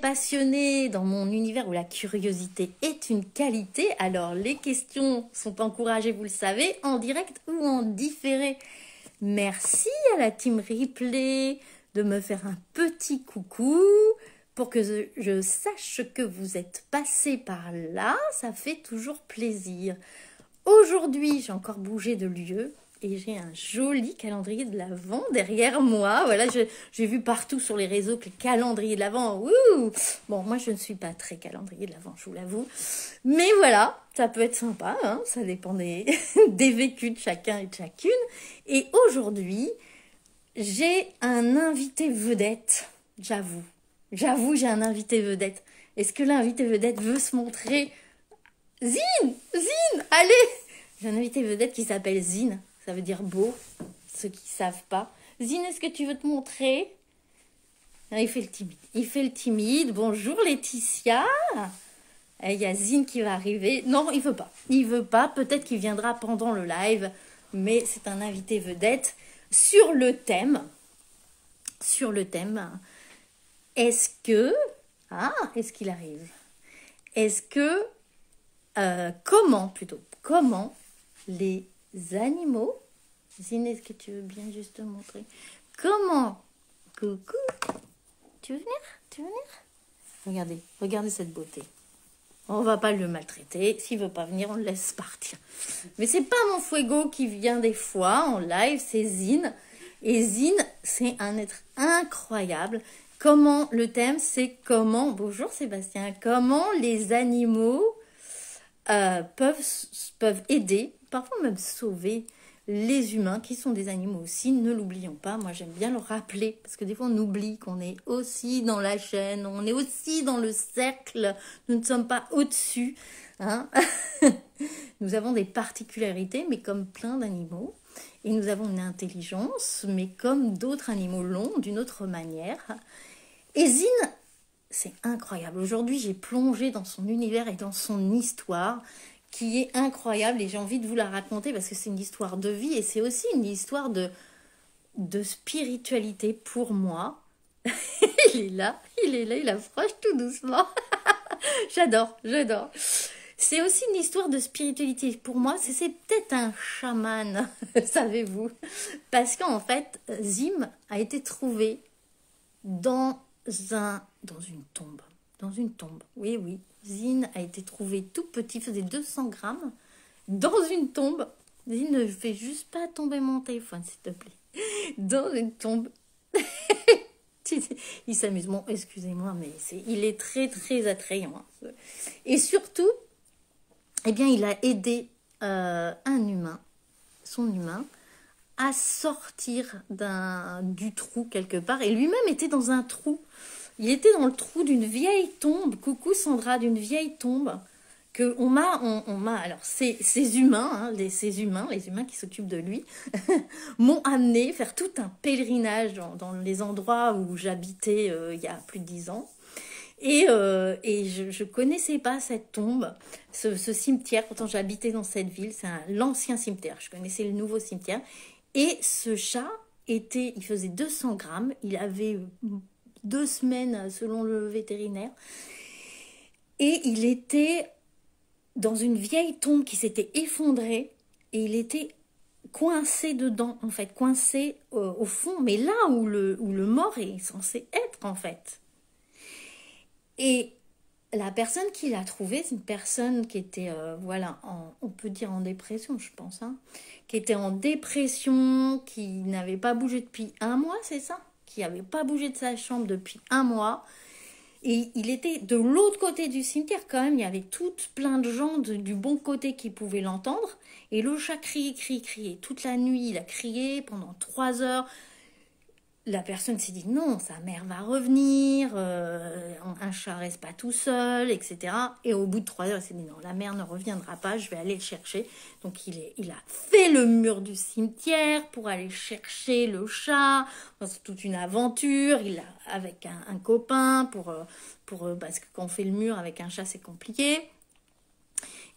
Passionné dans mon univers où la curiosité est une qualité, alors les questions sont encouragées, vous le savez, en direct ou en différé. Merci à la team Replay de me faire un petit coucou pour que je sache que vous êtes passé par là, ça fait toujours plaisir. Aujourd'hui, j'ai encore bougé de lieu. Et j'ai un joli calendrier de l'Avent derrière moi. Voilà, j'ai vu partout sur les réseaux que le calendrier de l'Avent, wouh! Bon, moi, je ne suis pas très calendrier de l'Avent, je vous l'avoue. Mais voilà, ça peut être sympa, hein, ça dépend des vécus de chacun et de chacune. Et aujourd'hui, j'ai un invité vedette, j'avoue. J'avoue, j'ai un invité vedette. Est-ce que l'invité vedette veut se montrer? Zine! Allez! J'ai un invité vedette qui s'appelle Zine. Ça veut dire beau, ceux qui ne savent pas. Zine, est-ce que tu veux te montrer? Il fait le timide. Bonjour Laetitia. Il y a Zine qui va arriver. Non, il veut pas. Il veut pas. Peut-être qu'il viendra pendant le live. Mais c'est un invité vedette sur le thème. Sur le thème. Est-ce que... Ah, est-ce qu'il arrive? Est-ce que... Comment les animaux... Zine, est-ce que tu veux bien juste te montrer? Comment... Coucou. Tu veux venir? Regardez cette beauté. On va pas le maltraiter. S'il veut pas venir, on le laisse partir. Mais c'est pas mon fuego qui vient des fois en live, c'est Zine. Et Zine, c'est un être incroyable. Comment, le thème, c'est comment... Bonjour Sébastien. Comment les animaux peuvent aider, parfois même sauver les humains qui sont des animaux aussi, ne l'oublions pas. Moi j'aime bien le rappeler parce que des fois on oublie qu'on est aussi dans la chaîne, on est aussi dans le cercle, nous ne sommes pas au-dessus, hein. Nous avons des particularités mais comme plein d'animaux et nous avons une intelligence mais comme d'autres animaux l'ont d'une autre manière. Et Zine, c'est incroyable. Aujourd'hui, j'ai plongé dans son univers et dans son histoire qui est incroyable et j'ai envie de vous la raconter parce que c'est une histoire de vie et c'est aussi une histoire de spiritualité pour moi. Il est là, il approche tout doucement. J'adore. C'est aussi une histoire de spiritualité pour moi. C'est peut-être un chaman, savez-vous? Parce qu'en fait, Zim a été trouvé dans une tombe. Oui. Zine a été trouvé tout petit, faisait 200 grammes, dans une tombe. Zine, ne fais juste pas tomber mon téléphone, s'il te plaît. Dans une tombe. Il s'amuse. Bon, excusez-moi, mais il est très, très attrayant. Hein. Et surtout, eh bien, il a aidé son humain, à sortir du trou quelque part. Et lui-même était dans un trou. Il était dans le trou d'une vieille tombe. Coucou Sandra, d'une vieille tombe que on m'a. Alors ces humains, hein, les humains qui s'occupent de lui, m'ont amené faire tout un pèlerinage dans les endroits où j'habitais il y a plus de 10 ans. Et je connaissais pas cette tombe, ce cimetière. Pourtant j'habitais dans cette ville, c'est l'ancien cimetière. Je connaissais le nouveau cimetière. Et ce chat il faisait 200 grammes. Il avait 2 semaines selon le vétérinaire. Et il était dans une vieille tombe qui s'était effondrée. Et il était coincé dedans, en fait, coincé au fond. Mais là où le mort est censé être, en fait. Et la personne qui l'a trouvé, c'est une personne qui était, on peut dire en dépression, je pense, hein, qui était en dépression, qui n'avait pas bougé depuis 1 mois, c'est ça? Qui n'avait pas bougé de sa chambre depuis 1 mois. Et il était de l'autre côté du cimetière quand même, il y avait plein de gens du bon côté qui pouvaient l'entendre. Et le chat criait. Toute la nuit, il a crié pendant 3 heures. La personne s'est dit non, sa mère va revenir, un chat reste pas tout seul, etc. Et au bout de 3 heures, il s'est dit non, la mère ne reviendra pas, je vais aller le chercher. Donc il a fait le mur du cimetière pour aller chercher le chat. Enfin, c'est toute une aventure. Il a avec un copain parce que quand on fait le mur avec un chat, c'est compliqué.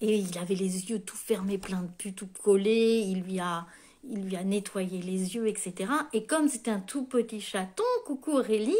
Et il avait les yeux tout fermés, plein de pus, tout collés. il lui a nettoyé les yeux, etc. Et comme c'était un tout petit chaton, coucou Aurélie,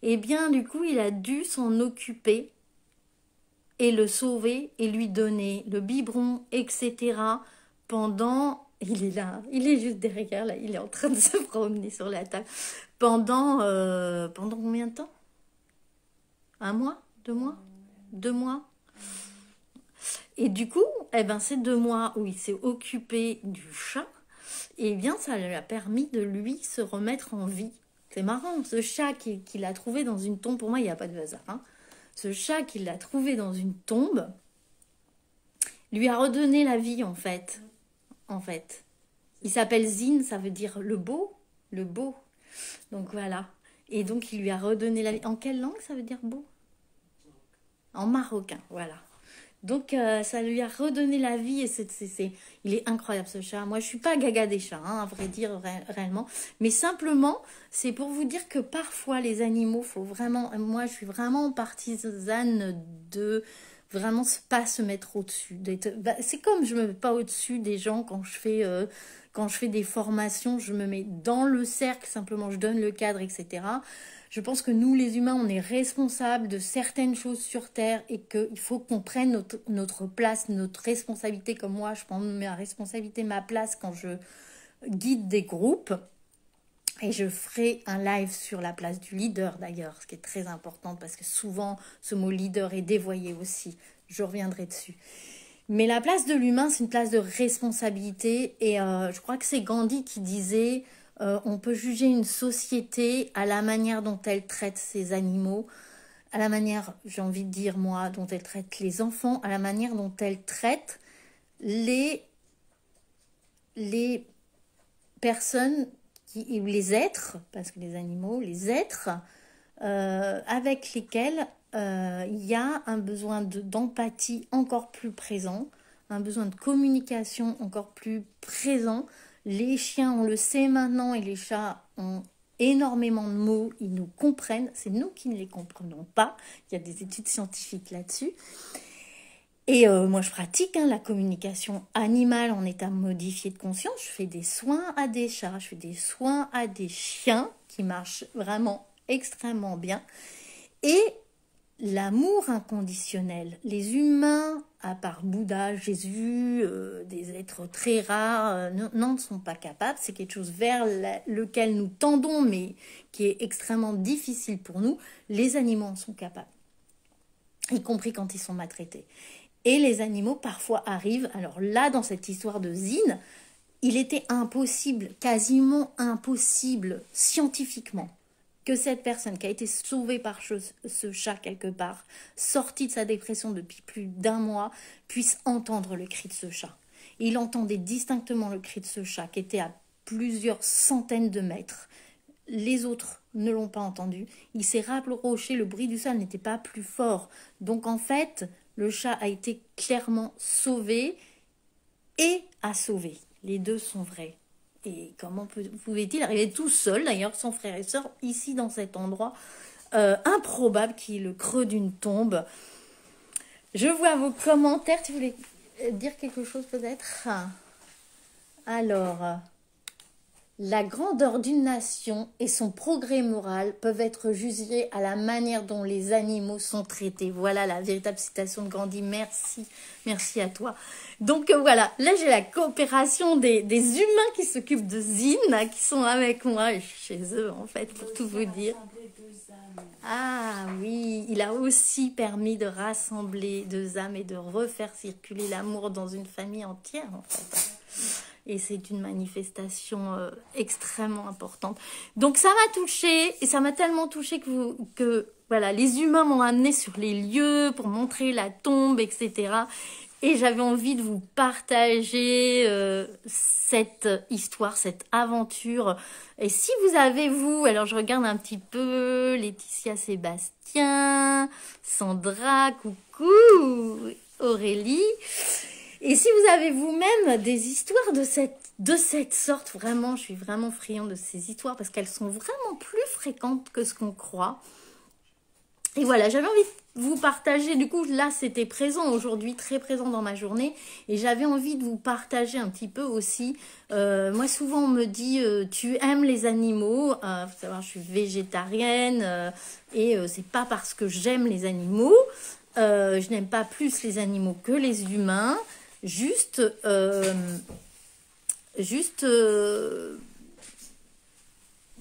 eh bien du coup il a dû s'en occuper et le sauver et lui donner le biberon, etc. pendant... Il est là, il est juste derrière, là, il est en train de se promener sur la table. Pendant combien de temps? Un mois? 2 mois? 2 mois? Et du coup, eh ben, ces 2 mois où il s'est occupé du chat, eh bien, ça lui a permis de lui se remettre en vie. C'est marrant, ce chat qu'il a trouvé dans une tombe, pour moi, il n'y a pas de hasard. Hein. Ce chat qu'il a trouvé dans une tombe lui a redonné la vie, en fait. Il s'appelle Zine, ça veut dire le beau, le beau. Donc voilà. Et donc, il lui a redonné la vie. En quelle langue ça veut dire beau? En marocain, voilà. Donc, ça lui a redonné la vie et il est incroyable ce chat. Moi, je suis pas gaga des chats, hein, à vrai dire, réellement. Mais simplement, c'est pour vous dire que parfois, les animaux, faut vraiment... Moi, je suis vraiment partisane de vraiment pas se mettre au-dessus. C'est comme je me mets pas au-dessus des gens quand je fais des formations, je me mets dans le cercle, simplement, je donne le cadre, etc. Je pense que nous, les humains, on est responsables de certaines choses sur Terre et qu'il faut qu'on prenne notre place, notre responsabilité. Comme moi, je prends ma responsabilité, ma place quand je guide des groupes. Et je ferai un live sur la place du leader, d'ailleurs, ce qui est très important parce que souvent, ce mot leader est dévoyé aussi. Je reviendrai dessus. Mais la place de l'humain, c'est une place de responsabilité. Et je crois que c'est Gandhi qui disait... on peut juger une société à la manière dont elle traite ses animaux, à la manière, j'ai envie de dire moi, dont elle traite les enfants, à la manière dont elle traite les personnes, ou les êtres, parce que les animaux, les êtres avec lesquels il y a un besoin d'empathie encore plus présent, un besoin de communication encore plus présent. Les chiens, on le sait maintenant, et les chats ont énormément de mots, ils nous comprennent, c'est nous qui ne les comprenons pas, il y a des études scientifiques là-dessus. Et moi, je pratique la communication animale en état modifié de conscience, je fais des soins à des chats, je fais des soins à des chiens qui marchent vraiment extrêmement bien. Et l'amour inconditionnel, les humains, à part Bouddha, Jésus, des êtres très rares, n'en sont pas capables. C'est quelque chose vers lequel nous tendons, mais qui est extrêmement difficile pour nous. Les animaux en sont capables, y compris quand ils sont maltraités. Et les animaux, parfois, arrivent... Alors là, dans cette histoire de Zine, il était impossible, quasiment impossible, scientifiquement, que cette personne qui a été sauvée par ce chat quelque part, sortie de sa dépression depuis plus d'1 mois, puisse entendre le cri de ce chat. Et il entendait distinctement le cri de ce chat qui était à plusieurs centaines de mètres. Les autres ne l'ont pas entendu. Il s'est rapproché, le bruit du sol n'était pas plus fort. Donc en fait, le chat a été clairement sauvé et a sauvé. Les deux sont vrais. Et comment pouvait-il arriver tout seul, d'ailleurs, sans frère et sœur, ici dans cet endroit improbable qui est le creux d'une tombe. Je vois vos commentaires. Tu voulais dire quelque chose peut-être? Alors, la grandeur d'une nation et son progrès moral peuvent être jugés à la manière dont les animaux sont traités. Voilà la véritable citation de Gandhi. Merci, merci à toi. Donc voilà, là j'ai la coopération des humains qui s'occupent de Zine, qui sont avec moi chez eux en fait, pour tout vous dire. Ah oui, il a aussi permis de rassembler 2 âmes et de refaire circuler l'amour dans une famille entière en fait. Et c'est une manifestation extrêmement importante. Donc ça m'a touchée, et ça m'a tellement touchée que voilà, les humains m'ont amené sur les lieux pour montrer la tombe, etc. Et j'avais envie de vous partager cette histoire, cette aventure. Et si vous avez, alors je regarde un petit peu, Laetitia, Sébastien, Sandra, coucou, Aurélie. Et si vous avez vous-même des histoires de cette sorte, vraiment, je suis vraiment friande de ces histoires parce qu'elles sont vraiment plus fréquentes que ce qu'on croit. Et voilà, j'avais envie de vous partager, du coup là c'était présent aujourd'hui, très présent dans ma journée, et j'avais envie de vous partager un petit peu aussi. Moi souvent on me dit tu aimes les animaux, faut savoir je suis végétarienne, et c'est pas parce que j'aime les animaux, je n'aime pas plus les animaux que les humains, juste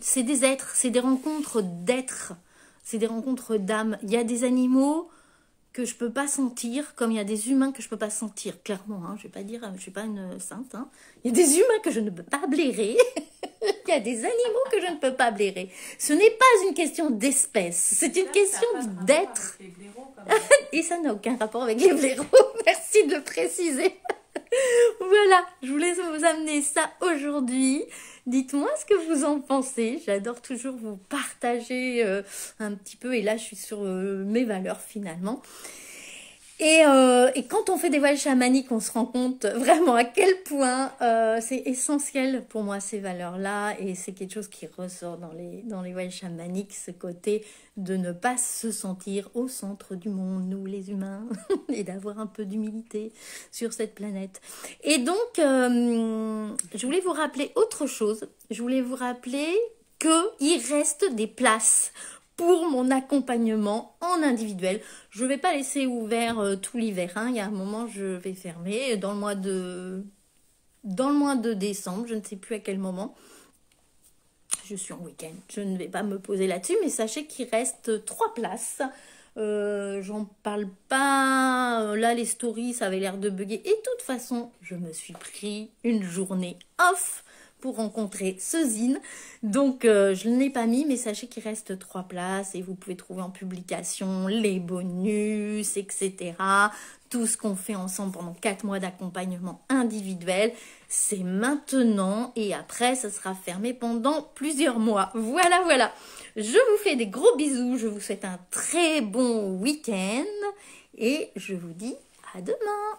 c'est des êtres, c'est des rencontres d'êtres. C'est des rencontres d'âmes. Il y a des animaux que je peux pas sentir, comme il y a des humains que je peux pas sentir, clairement. Hein, je vais pas dire, je suis pas une sainte. Hein. Il y a des humains que je ne peux pas blairer. Il y a des animaux que je ne peux pas blairer. Ce n'est pas une question d'espèce, c'est une question d'être. Et ça n'a aucun rapport avec les blaireaux. Merci de le préciser. Voilà, je voulais vous amener ça aujourd'hui. Dites-moi ce que vous en pensez. J'adore toujours vous partager un petit peu. Et là, je suis sur mes valeurs finalement. Et quand on fait des voyages chamaniques, on se rend compte vraiment à quel point c'est essentiel pour moi ces valeurs-là. Et c'est quelque chose qui ressort dans les voyages chamaniques, ce côté de ne pas se sentir au centre du monde, nous les humains, et d'avoir un peu d'humilité sur cette planète. Et donc, je voulais vous rappeler autre chose. Je voulais vous rappeler qu'il reste des places pour mon accompagnement en individuel. Je ne vais pas laisser ouvert tout l'hiver. Hein. Il y a un moment, je vais fermer dans le mois de décembre. Je ne sais plus à quel moment. Je suis en week-end. Je ne vais pas me poser là-dessus. Mais sachez qu'il reste 3 places. J'en parle pas. Là, les stories, ça avait l'air de bugger. Et de toute façon, je me suis pris une journée off pour rencontrer ce zine. Donc, je ne l'ai pas mis, mais sachez qu'il reste 3 places et vous pouvez trouver en publication les bonus, etc. Tout ce qu'on fait ensemble pendant 4 mois d'accompagnement individuel. C'est maintenant et après, ça sera fermé pendant plusieurs mois. Voilà, voilà. Je vous fais des gros bisous. Je vous souhaite un très bon week-end et je vous dis à demain.